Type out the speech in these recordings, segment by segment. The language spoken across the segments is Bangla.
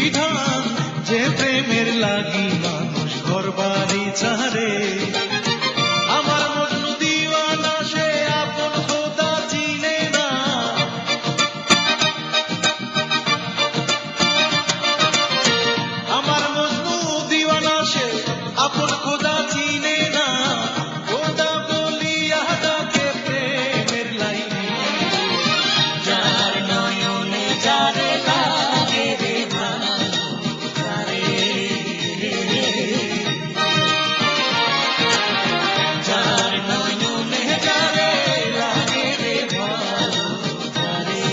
বিধান যে প্রেমের লাগি মানুষ ঘর বাড়ি ছাড়ে। আমার মজনু দিওয়ানা সে আপন খোদা চিনে না। আমার মজনু দিওয়ানা সে আপন খোদা চিনে না। খোদা বলিয়া ডাকে প্রেমের লাইনে। যার নয়নে যারে লাগে রে ভালো যারে, যার নয়নে যারে লাগে রে ভালো যারে।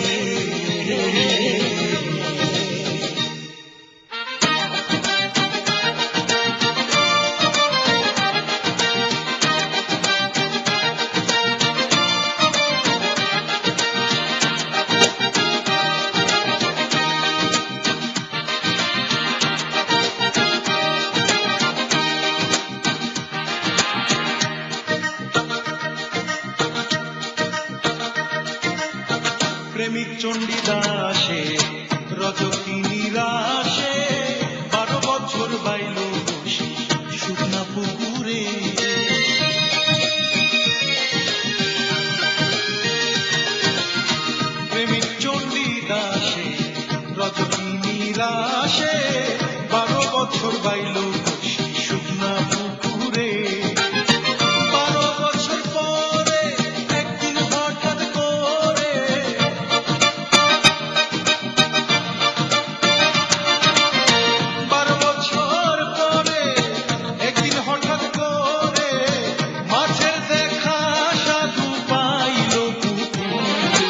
প্রেমিক চণ্ডীদাসে রজনী নিরাশে 12 বছর বাইল বসি শুকনা পুকুরে। প্রেমিক চণ্ডীদাসে রজনী নিরাশে 12 বছর বাইল বসি শুকনা পুকুরে। 12 বছর পরে একদিন হঠাৎ করে, 12 বছর পরে একদিন হঠাৎ করে মাছের দেখা সাধু পাইল পুকুরে।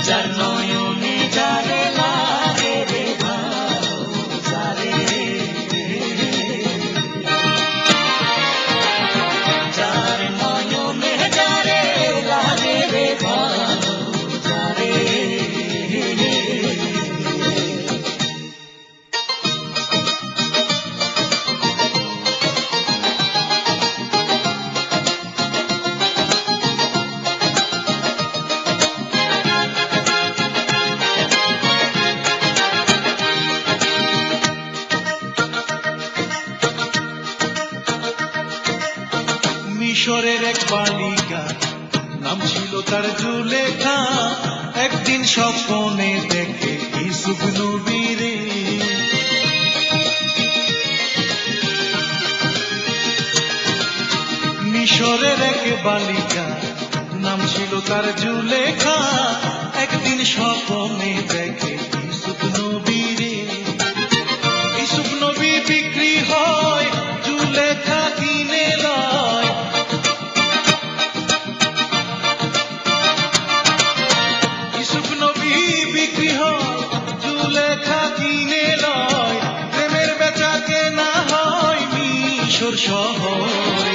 যার নয়নে যারে লাগে রে ভালো যারে, যার নয়নে যারে লাগে রে ভালো যারে। মিশরের এক বালিকা নাম ছিল তার জুলেখা। একদিন স্বপ্নে দেখে ইউসুফ নবীরে। মিশরের এক বালিকা নাম ছিল তার জুলেখা। একদিন স্বপ্নে দেখে ইউসুফ নবীরে। ইউসুফ নবী বিক্রি হয়, জুলেখা কিনে লয়। ইউসুফ নবী বিক্রি হয়, জুলেখা কিনে লয়। প্রেমের বেচা কেনা হয় মিশর শহরে।